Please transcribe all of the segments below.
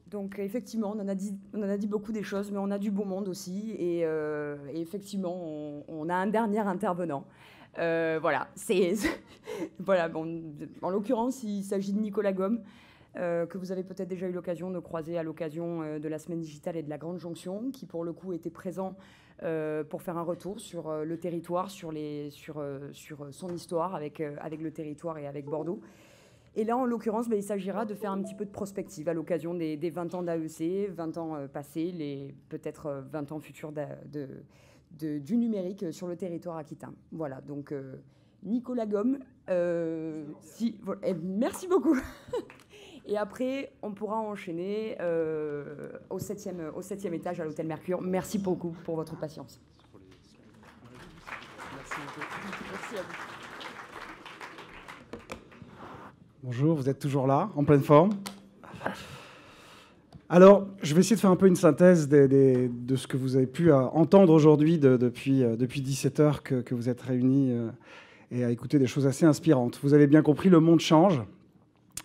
Donc effectivement, on en a dit beaucoup des choses, mais on a du beau monde aussi. Et effectivement, on a un dernier intervenant. Voilà, voilà, bon, en l'occurrence, il s'agit de Nicolas Gomme, que vous avez peut-être déjà eu l'occasion de croiser à l'occasion de la Semaine Digitale et de la Grande Jonction, qui pour le coup était présent pour faire un retour sur le territoire, sur son histoire avec le territoire et avec Bordeaux. Et là, en l'occurrence, il s'agira de faire un petit peu de prospective à l'occasion des 20 ans d'AEC, 20 ans passés, peut-être 20 ans futurs du numérique sur le territoire aquitain. Voilà, donc Nicolas Gomme, merci beaucoup. Et après, on pourra enchaîner au 7e étage à l'hôtel Mercure. Merci beaucoup pour votre patience. Merci beaucoup. Merci à vous. Bonjour, vous êtes toujours là, en pleine forme. Alors, je vais essayer de faire un peu une synthèse de ce que vous avez pu entendre aujourd'hui depuis 17 heures que vous êtes réunis et à écouter des choses assez inspirantes. Vous avez bien compris, le monde change.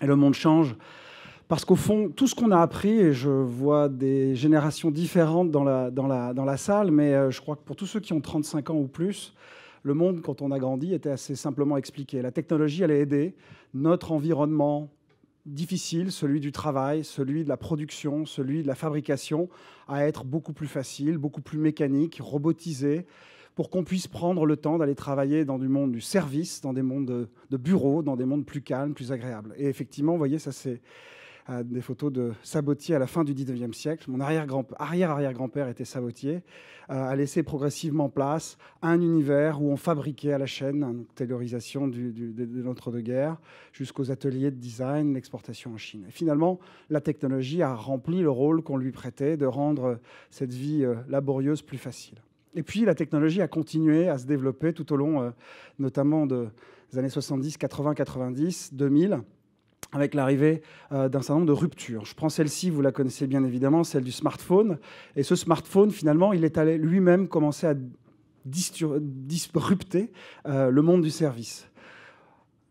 Et le monde change parce qu'au fond, tout ce qu'on a appris, et je vois des générations différentes dans la salle, mais je crois que pour tous ceux qui ont 35 ans ou plus, le monde, quand on a grandi, était assez simplement expliqué. La technologie, elle a aidé notre environnement difficile, celui du travail, celui de la production, celui de la fabrication, à être beaucoup plus facile, beaucoup plus mécanique, robotisé, pour qu'on puisse prendre le temps d'aller travailler dans du monde du service, dans des mondes de bureaux, dans des mondes plus calmes, plus agréables. Et effectivement, vous voyez, ça c'est des photos de sabotiers à la fin du 19e siècle. Mon arrière-arrière-grand-père était sabotier, a laissé progressivement place à un univers où on fabriquait à la chaîne, une taylorisation de l'entre-deux-guerres, jusqu'aux ateliers de design, l'exportation en Chine. Et finalement, la technologie a rempli le rôle qu'on lui prêtait de rendre cette vie laborieuse plus facile. Et puis, la technologie a continué à se développer tout au long, notamment des années 70, 80, 90, 2000, avec l'arrivée d'un certain nombre de ruptures. Je prends celle-ci, vous la connaissez bien évidemment, celle du smartphone. Et ce smartphone, finalement, il est allé lui-même commencer à disrupter le monde du service.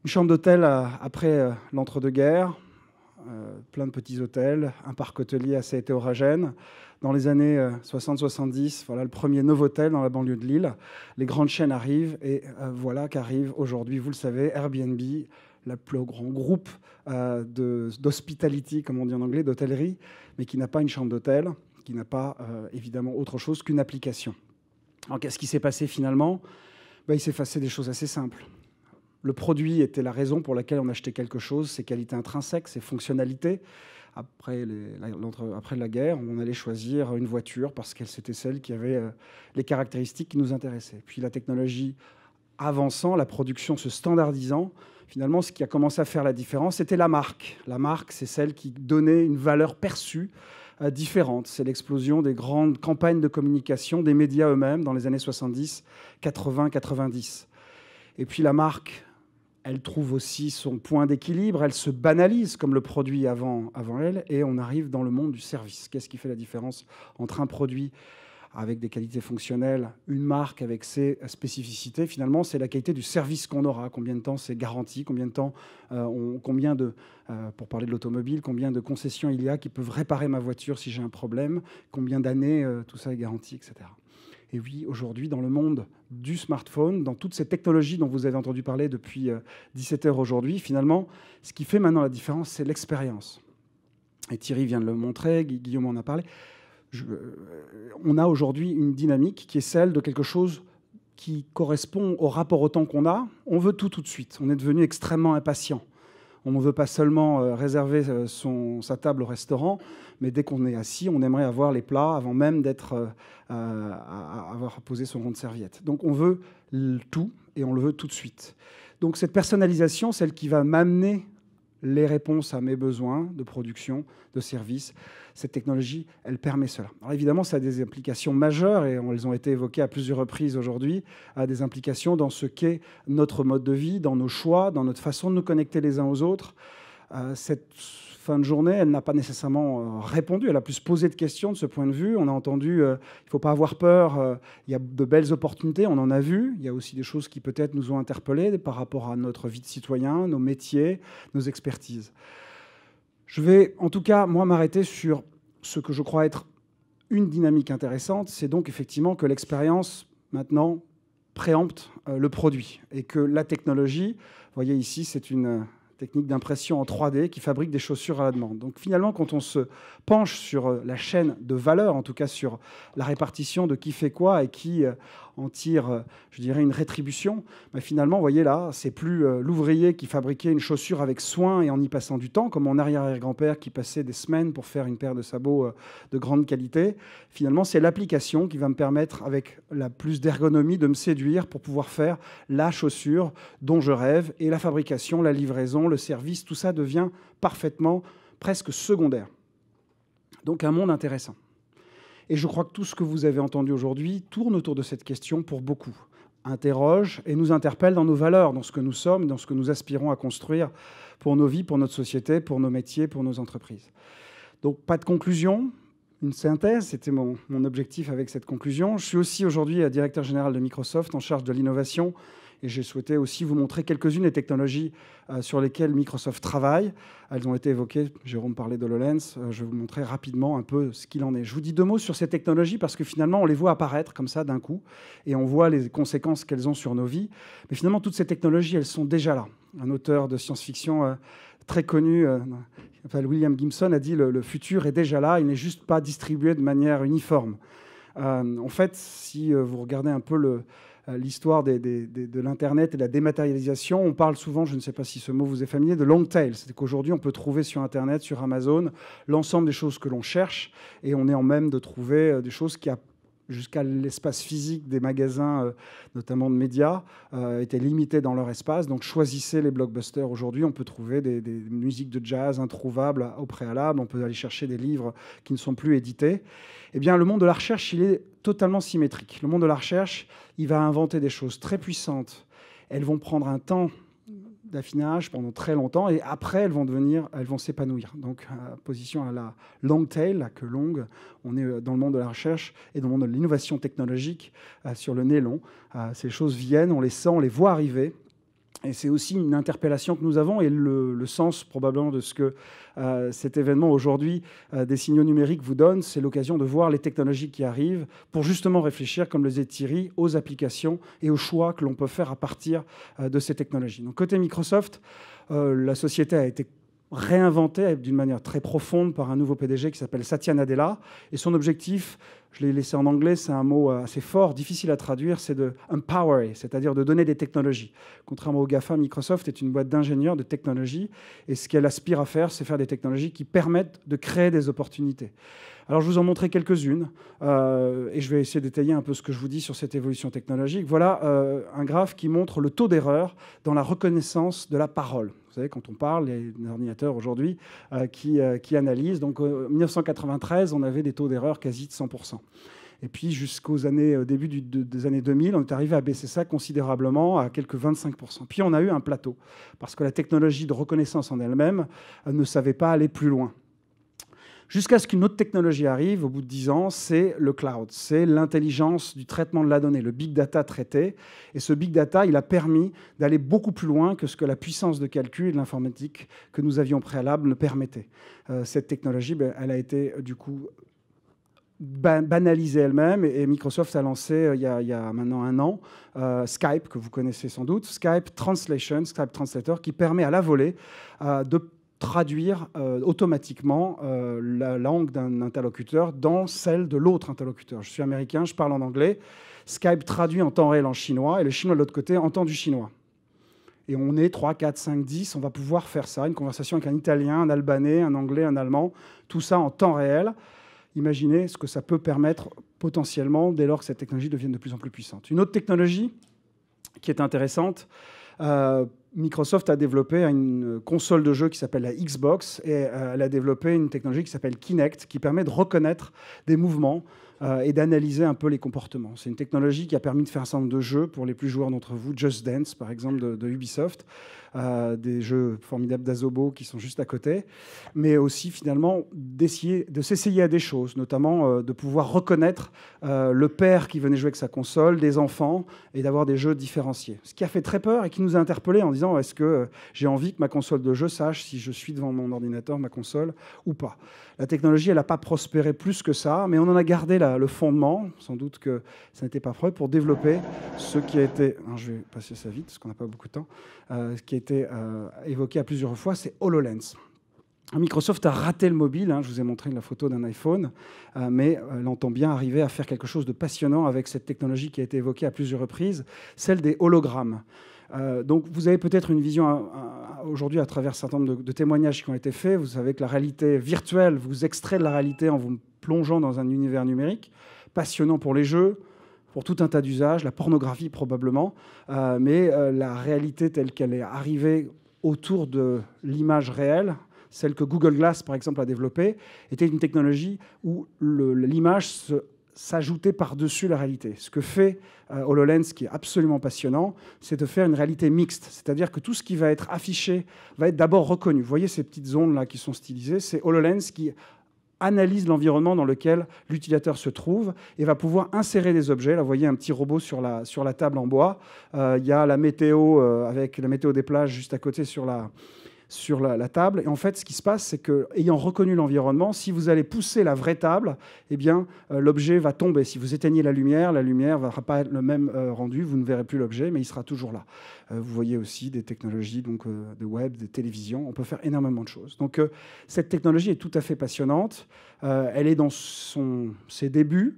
Une chambre d'hôtel après l'entre-deux-guerres, plein de petits hôtels, un parc hôtelier assez hétérogène. Dans les années 60-70, voilà le premier Novotel dans la banlieue de Lille. Les grandes chaînes arrivent et voilà qu'arrive aujourd'hui, vous le savez, Airbnb, le plus grand groupe d'hospitality, comme on dit en anglais, d'hôtellerie, mais qui n'a pas une chambre d'hôtel, qui n'a pas évidemment autre chose qu'une application. Alors qu'est-ce qui s'est passé finalement ? Il s'est passé des choses assez simples. Le produit était la raison pour laquelle on achetait quelque chose, ses qualités intrinsèques, ses fonctionnalités. Après la guerre, on allait choisir une voiture parce qu'elle c'était celle qui avait les caractéristiques qui nous intéressaient. Puis la technologie avançant, la production se standardisant, finalement, ce qui a commencé à faire la différence, c'était la marque. La marque, c'est celle qui donnait une valeur perçue différente. C'est l'explosion des grandes campagnes de communication des médias eux-mêmes dans les années 70, 80, 90. Et puis la marque, elle trouve aussi son point d'équilibre, elle se banalise comme le produit avant elle, et on arrive dans le monde du service. Qu'est-ce qui fait la différence entre un produit avec des qualités fonctionnelles, une marque avec ses spécificités? Finalement, c'est la qualité du service qu'on aura. Combien de temps c'est garanti, combien de temps, pour parler de l'automobile, combien de concessions il y a qui peuvent réparer ma voiture si j'ai un problème, combien d'années tout ça est garanti, etc. Et oui, aujourd'hui, dans le monde du smartphone, dans toutes ces technologies dont vous avez entendu parler depuis 17 heures aujourd'hui, finalement, ce qui fait maintenant la différence, c'est l'expérience. Et Thierry vient de le montrer, Guillaume en a parlé. On a aujourd'hui une dynamique qui est celle de quelque chose qui correspond au rapport au temps qu'on a. On veut tout de suite. On est devenu extrêmement impatient. On ne veut pas seulement réserver sa table au restaurant, mais dès qu'on est assis, on aimerait avoir les plats avant même avoir posé son rond de serviette. Donc on veut tout et on le veut tout de suite. Donc cette personnalisation, celle qui va m'amener les réponses à mes besoins de production, de service, cette technologie, elle permet cela. Alors évidemment, ça a des implications majeures, et elles ont été évoquées à plusieurs reprises aujourd'hui, des implications dans ce qu'est notre mode de vie, dans nos choix, dans notre façon de nous connecter les uns aux autres. Cette fin de journée, elle n'a pas nécessairement répondu, elle a plus posé de questions de ce point de vue. On a entendu, il ne faut pas avoir peur, il y a de belles opportunités, on en a vu. Il y a aussi des choses qui peut-être nous ont interpellés par rapport à notre vie de citoyen, nos métiers, nos expertises. Je vais en tout cas, moi, m'arrêter sur ce que je crois être une dynamique intéressante, c'est donc effectivement que l'expérience, maintenant, préempte le produit et que la technologie, vous voyez ici, c'est une technique d'impression en 3D qui fabrique des chaussures à la demande. Donc finalement, quand on se penche sur la chaîne de valeur, en tout cas sur la répartition de qui fait quoi et qui en tire, je dirais, une rétribution, ben finalement, vous voyez là, c'est plus l'ouvrier qui fabriquait une chaussure avec soin et en y passant du temps, comme mon arrière-grand-père qui passait des semaines pour faire une paire de sabots de grande qualité. Finalement, c'est l'application qui va me permettre, avec la plus d'ergonomie, de me séduire pour pouvoir faire la chaussure dont je rêve. Et la fabrication, la livraison, le service, tout ça devient parfaitement, presque secondaire. Donc un monde intéressant. Et je crois que tout ce que vous avez entendu aujourd'hui tourne autour de cette question pour beaucoup. Interroge et nous interpelle dans nos valeurs, dans ce que nous sommes, dans ce que nous aspirons à construire pour nos vies, pour notre société, pour nos métiers, pour nos entreprises. Donc pas de conclusion, une synthèse, c'était mon objectif avec cette conclusion. Je suis aussi aujourd'hui directeur général de Microsoft en charge de l'innovation. Et j'ai souhaité aussi vous montrer quelques-unes des technologies sur lesquelles Microsoft travaille. Elles ont été évoquées, Jérôme parlait d'HoloLens, je vais vous montrer rapidement un peu ce qu'il en est. Je vous dis 2 mots sur ces technologies parce que finalement, on les voit apparaître comme ça d'un coup et on voit les conséquences qu'elles ont sur nos vies. Mais finalement, toutes ces technologies, elles sont déjà là. Un auteur de science-fiction très connu, William Gibson, a dit « Le futur est déjà là, il n'est juste pas distribué de manière uniforme ». En fait, si vous regardez un peu l'histoire de l'Internet et de la dématérialisation, on parle souvent, je ne sais pas si ce mot vous est familier, de long tail. C'est qu'aujourd'hui, on peut trouver sur Internet, sur Amazon, l'ensemble des choses que l'on cherche, et on est en même de trouver des choses qui, jusqu'à l'espace physique des magasins, notamment de médias, étaient limités dans leur espace. Donc choisissez les blockbusters. Aujourd'hui, on peut trouver des musiques de jazz introuvables au préalable, on peut aller chercher des livres qui ne sont plus édités. Eh bien, le monde de la recherche, il est totalement symétrique. Le monde de la recherche, il va inventer des choses très puissantes. Elles vont prendre un temps d'affinage pendant très longtemps et après, elles vont s'épanouir. Donc, position à la long tail, la queue longue, on est dans le monde de la recherche et dans le monde de l'innovation technologique sur le nez long. Ces choses viennent, on les sent, on les voit arriver. Et c'est aussi une interpellation que nous avons et le sens probablement de ce que cet événement aujourd'hui des signaux numériques vous donne, c'est l'occasion de voir les technologies qui arrivent pour justement réfléchir, comme le disait Thierry, aux applications et aux choix que l'on peut faire à partir de ces technologies. Donc côté Microsoft, la société a été réinventée d'une manière très profonde par un nouveau PDG qui s'appelle Satya Nadella. Et son objectif, je l'ai laissé en anglais, c'est un mot assez fort, difficile à traduire, c'est de empower, c'est-à-dire de donner des technologies. Contrairement au GAFA, Microsoft est une boîte d'ingénieurs, de technologies, et ce qu'elle aspire à faire, c'est faire des technologies qui permettent de créer des opportunités. Alors, je vous en montrer quelques-unes, et je vais essayer de détailler un peu ce que je vous dis sur cette évolution technologique. Voilà un graphe qui montre le taux d'erreur dans la reconnaissance de la parole. Vous savez, quand on parle, il y a des ordinateurs aujourd'hui qui analysent. Donc, en 1993, on avait des taux d'erreur quasi de 100%. Et puis, jusqu'aux début des années 2000, on est arrivé à baisser ça considérablement à quelques 25%. Puis, on a eu un plateau, parce que la technologie de reconnaissance en elle-même ne savait pas aller plus loin. Jusqu'à ce qu'une autre technologie arrive, au bout de 10 ans, c'est le cloud, c'est l'intelligence du traitement de la donnée, le big data traité. Et ce big data, il a permis d'aller beaucoup plus loin que ce que la puissance de calcul et de l'informatique que nous avions préalable ne permettait. Cette technologie, elle a été du coup banalisée elle-même, et Microsoft a lancé il y a maintenant 1 an Skype, que vous connaissez sans doute, Skype Translation, Skype Translator, qui permet à la volée de traduire automatiquement la langue d'un interlocuteur dans celle de l'autre interlocuteur. Je suis américain, je parle en anglais. Skype traduit en temps réel en chinois et le chinois de l'autre côté entend du chinois. Et on est 3, 4, 5, 10, on va pouvoir faire ça, une conversation avec un Italien, un Albanais, un Anglais, un Allemand, tout ça en temps réel. Imaginez ce que ça peut permettre potentiellement dès lors que cette technologie devienne de plus en plus puissante. Une autre technologie qui est intéressante, Microsoft a développé une console de jeu qui s'appelle la Xbox et elle a développé une technologie qui s'appelle Kinect qui permet de reconnaître des mouvements et d'analyser un peu les comportements. C'est une technologie qui a permis de faire un certain nombre de jeux pour les plus joueurs d'entre vous, Just Dance par exemple de Ubisoft, des jeux formidables d'Asobo qui sont juste à côté, mais aussi finalement d'essayer de s'essayer à des choses, notamment de pouvoir reconnaître le père qui venait jouer avec sa console, des enfants, et d'avoir des jeux différenciés. Ce qui a fait très peur et qui nous a interpellés en disant disant est-ce que j'ai envie que ma console de jeu sache si je suis devant mon ordinateur, ma console, ou pas. La technologie, elle n'a pas prospéré plus que ça, mais on en a gardé le fondement, sans doute que ça n'était pas prêt, pour développer ce qui a été... Alors, je vais passer ça vite, parce qu'on n'a pas beaucoup de temps. Ce qui a été évoqué à plusieurs fois, c'est HoloLens. Microsoft a raté le mobile, je vous ai montré la photo d'un iPhone, mais elle entend bien arriver à faire quelque chose de passionnant avec cette technologie qui a été évoquée à plusieurs reprises, celle des hologrammes. Donc vous avez peut-être une vision aujourd'hui à travers un certain nombre de témoignages qui ont été faits. Vous savez que la réalité virtuelle vous extrait de la réalité en vous plongeant dans un univers numérique, passionnant pour les jeux, pour tout un tas d'usages, la pornographie probablement, mais la réalité telle qu'elle est arrivée autour de l'image réelle, celle que Google Glass, par exemple, a développée, était une technologie où l'image s'ajoutait par-dessus la réalité. Ce que fait HoloLens, qui est absolument passionnant, c'est de faire une réalité mixte. C'est-à-dire que tout ce qui va être affiché va être d'abord reconnu. Vous voyez ces petites zones-là qui sont stylisées, c'est HoloLens qui analyse l'environnement dans lequel l'utilisateur se trouve et va pouvoir insérer des objets. Là, vous voyez un petit robot sur la table en bois. Il y a la météo, avec la météo des plages juste à côté sur la table. Et en fait, ce qui se passe, c'est qu'ayant reconnu l'environnement, si vous allez pousser la vraie table, eh bien, l'objet va tomber. Si vous éteignez la lumière ne va pas être le même rendu, vous ne verrez plus l'objet, mais il sera toujours là. Vous voyez aussi des technologies donc, de web, des télévisions. On peut faire énormément de choses. Donc, cette technologie est tout à fait passionnante. Elle est dans ses débuts.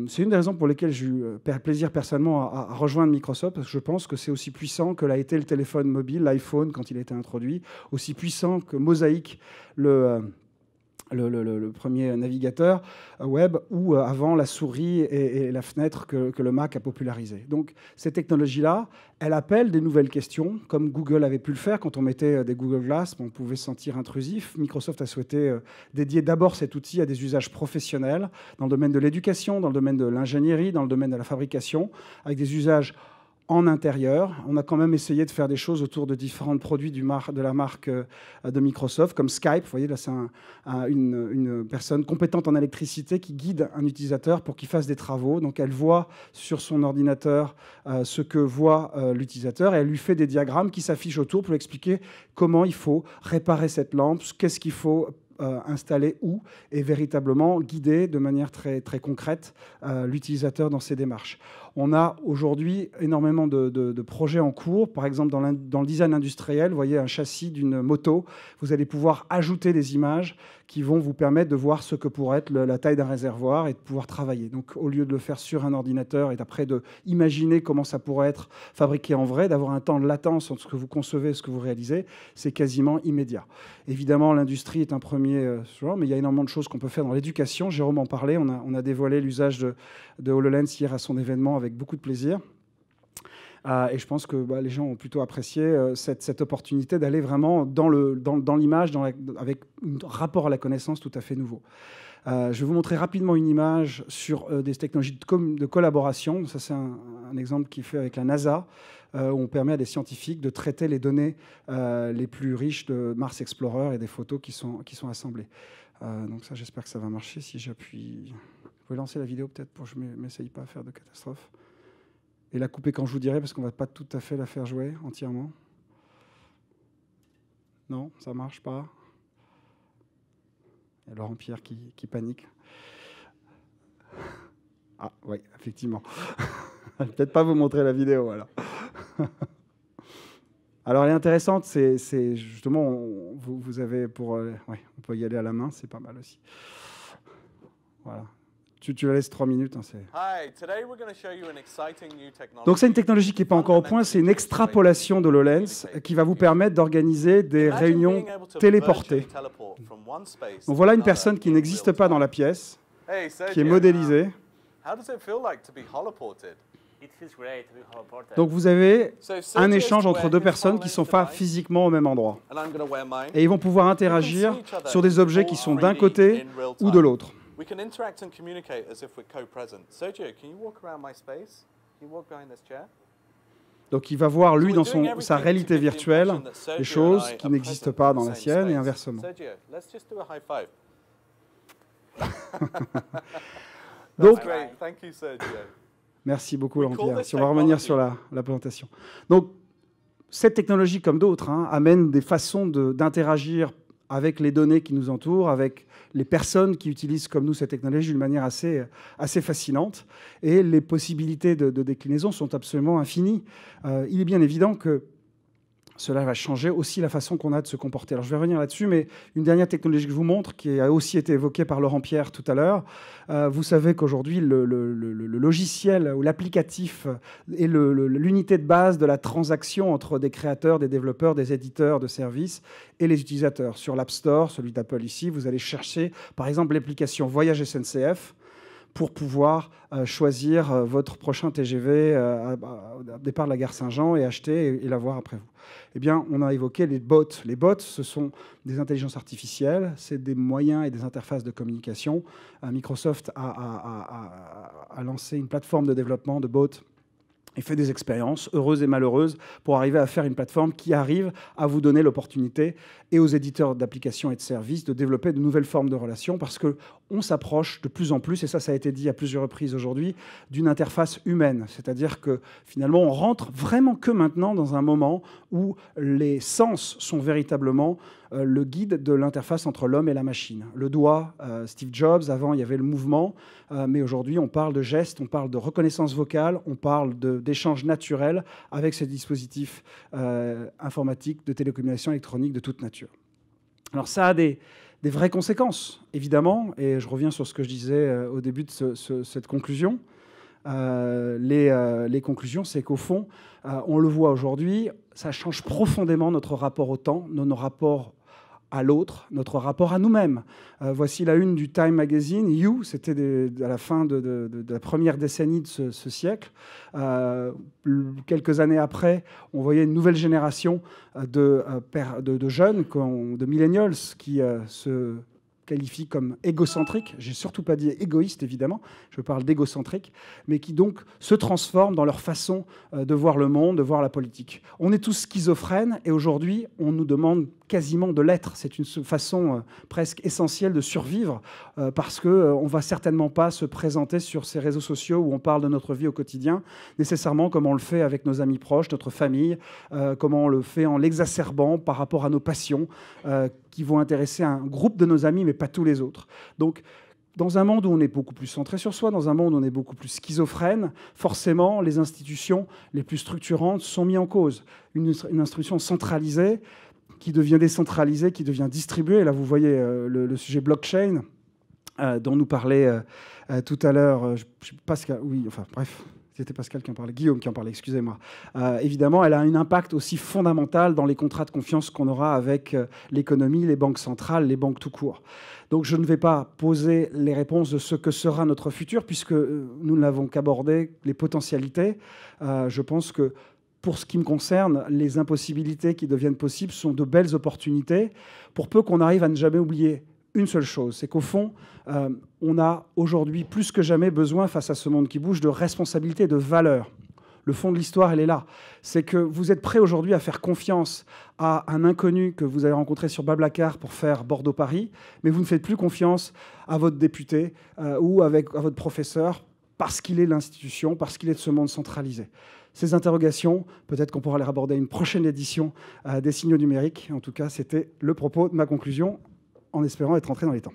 C'est une des raisons pour lesquelles j'ai eu plaisir personnellement à rejoindre Microsoft, parce que je pense que c'est aussi puissant que l'a été le téléphone mobile, l'iPhone, quand il a été introduit, aussi puissant que Mosaic, le premier navigateur web, ou avant la souris et la fenêtre que le Mac a popularisé. Donc cette technologie-là, elle appelle des nouvelles questions, comme Google avait pu le faire quand on mettait des Google Glass, on pouvait se sentir intrusif. Microsoft a souhaité dédier d'abord cet outil à des usages professionnels, dans le domaine de l'éducation, dans le domaine de l'ingénierie, dans le domaine de la fabrication, avec des usages en intérieur. On a quand même essayé de faire des choses autour de différents produits de la marque de Microsoft, comme Skype. Vous voyez, là, c'est une personne compétente en électricité qui guide un utilisateur pour qu'il fasse des travaux. Donc, elle voit sur son ordinateur ce que voit l'utilisateur et elle lui fait des diagrammes qui s'affichent autour pour lui expliquer comment il faut réparer cette lampe, qu'est-ce qu'il faut installer où, et véritablement guider de manière très, très concrète l'utilisateur dans ses démarches. On a aujourd'hui énormément de projets en cours. Par exemple, dans le design industriel, vous voyez un châssis d'une moto, vous allez pouvoir ajouter des images qui vont vous permettre de voir ce que pourrait être la taille d'un réservoir et de pouvoir travailler. Donc, au lieu de le faire sur un ordinateur et d'après d'imaginer comment ça pourrait être fabriqué en vrai, d'avoir un temps de latence entre ce que vous concevez et ce que vous réalisez, c'est quasiment immédiat. Évidemment, l'industrie est un premier genre, mais il y a énormément de choses qu'on peut faire dans l'éducation. Jérôme en parlait, on a dévoilé l'usage de HoloLens hier à son événement avec beaucoup de plaisir. Et je pense que les gens ont plutôt apprécié cette opportunité d'aller vraiment dans l'image, avec un rapport à la connaissance tout à fait nouveau. Je vais vous montrer rapidement une image sur des technologies de collaboration. Ça, c'est un exemple qui est fait avec la NASA, où on permet à des scientifiques de traiter les données les plus riches de Mars Explorer et des photos qui sont assemblées. Donc ça, j'espère que ça va marcher. Si j'appuie... Vous pouvez lancer la vidéo peut-être pour que je ne m'essaye pas à faire de catastrophe. Et la couper quand je vous dirai, parce qu'on ne va pas tout à fait la faire jouer entièrement. Non, ça ne marche pas. Il y a Laurent Pierre qui panique. Ah oui, effectivement. Je ne vais peut-être pas vous montrer la vidéo, voilà. Alors, elle est intéressante, c'est justement, vous avez pour... ouais, on peut y aller à la main, c'est pas mal aussi. Voilà. Tu la laisses 3 minutes. Donc, c'est une technologie qui n'est pas encore au point. C'est une extrapolation de HoloLens qui va vous permettre d'organiser des réunions téléportées. Donc, voilà une personne qui n'existe pas dans la pièce, qui est modélisée. Donc, vous avez un échange entre deux personnes qui ne sont pas physiquement au même endroit. Et ils vont pouvoir interagir sur des objets qui sont d'un côté ou de l'autre. We can interact and communicate as if we're co-present. Sergio, can you walk around my space? Can you walk behind this chair? Donc il va voir, lui, dans sa réalité virtuelle, des choses qui n'existent pas dans la sienne et inversement. Sergio, let's just do a high five. Donc, thank you, Sergio. Merci beaucoup, Laurent Pierre. Si on va revenir sur la présentation. Donc, cette technologie, comme d'autres, amène des façons d'interagir avec les données qui nous entourent, avec les personnes qui utilisent comme nous cette technologie d'une manière assez fascinante. Et les possibilités de déclinaison sont absolument infinies. Il est bien évident que cela va changer aussi la façon qu'on a de se comporter. Alors je vais revenir là-dessus, mais une dernière technologie que je vous montre, qui a aussi été évoquée par Laurent Pierre tout à l'heure. Vous savez qu'aujourd'hui, le logiciel ou l'applicatif est l'unité de base de la transaction entre des créateurs, des développeurs, des éditeurs de services et les utilisateurs. Sur l'App Store, celui d'Apple ici, vous allez chercher, par exemple, l'application Voyage SNCF, pour pouvoir choisir votre prochain TGV au départ de la gare Saint-Jean et acheter et l'avoir après vous. Eh bien, on a évoqué les bots. Les bots, ce sont des intelligences artificielles, c'est des moyens et des interfaces de communication. Microsoft a lancé une plateforme de développement de bots et fait des expériences, heureuses et malheureuses, pour arriver à faire une plateforme qui arrive à vous donner l'opportunité, et aux éditeurs d'applications et de services, de développer de nouvelles formes de relations, parce qu'on s'approche de plus en plus, et ça a été dit à plusieurs reprises aujourd'hui, d'une interface humaine. C'est-à-dire que finalement, on rentre vraiment que maintenant dans un moment où les sens sont véritablement le guide de l'interface entre l'homme et la machine. Le doigt, Steve Jobs, avant il y avait le mouvement, mais aujourd'hui on parle de gestes, on parle de reconnaissance vocale, on parle d'échanges naturels avec ces dispositifs informatiques, de télécommunications électroniques de toute nature. Alors ça a des vraies conséquences, évidemment, et je reviens sur ce que je disais au début de cette conclusion. Les conclusions, c'est qu'au fond, on le voit aujourd'hui, ça change profondément notre rapport au temps, nos rapports à l'autre, notre rapport à nous-mêmes. Voici la une du Time Magazine. You, c'était à la fin de la première décennie de ce siècle. Quelques années après, on voyait une nouvelle génération de jeunes, de millennials, qui se qualifient comme égocentriques. J'ai surtout pas dit égoïste, évidemment, je parle d'égocentriques, mais qui donc se transforment dans leur façon de voir le monde, de voir la politique. On est tous schizophrènes, et aujourd'hui, on nous demande quasiment de l'être. C'est une façon presque essentielle de survivre, parce qu'on ne va certainement pas se présenter sur ces réseaux sociaux où on parle de notre vie au quotidien, nécessairement comme on le fait avec nos amis proches, notre famille, comment on le fait en l'exacerbant par rapport à nos passions, qui vont intéresser un groupe de nos amis, mais pas tous les autres. Donc, dans un monde où on est beaucoup plus centré sur soi, dans un monde où on est beaucoup plus schizophrène, forcément, les institutions les plus structurantes sont mises en cause. Une institution centralisée qui devient décentralisée, qui devient distribuée. Et là, vous voyez le sujet blockchain dont nous parlait tout à l'heure Pascal. Oui, enfin bref. C'était Pascal qui en parlait, Guillaume qui en parlait, excusez-moi. Évidemment, elle a un impact aussi fondamental dans les contrats de confiance qu'on aura avec l'économie, les banques centrales, les banques tout court. Donc je ne vais pas poser les réponses de ce que sera notre futur, puisque nous n'avons qu'abordé les potentialités. Je pense que pour ce qui me concerne, les impossibilités qui deviennent possibles sont de belles opportunités, pour peu qu'on arrive à ne jamais oublier une seule chose, c'est qu'au fond, on a aujourd'hui plus que jamais besoin, face à ce monde qui bouge, de responsabilité, de valeur. Le fond de l'histoire, elle est là. C'est que vous êtes prêts aujourd'hui à faire confiance à un inconnu que vous avez rencontré sur Blablacar pour faire Bordeaux-Paris, mais vous ne faites plus confiance à votre député ou à votre professeur parce qu'il est l'institution, parce qu'il est de ce monde centralisé. Ces interrogations, peut-être qu'on pourra les aborder à une prochaine édition des Signaux numériques. En tout cas, c'était le propos de ma conclusion, en espérant être rentré dans les temps.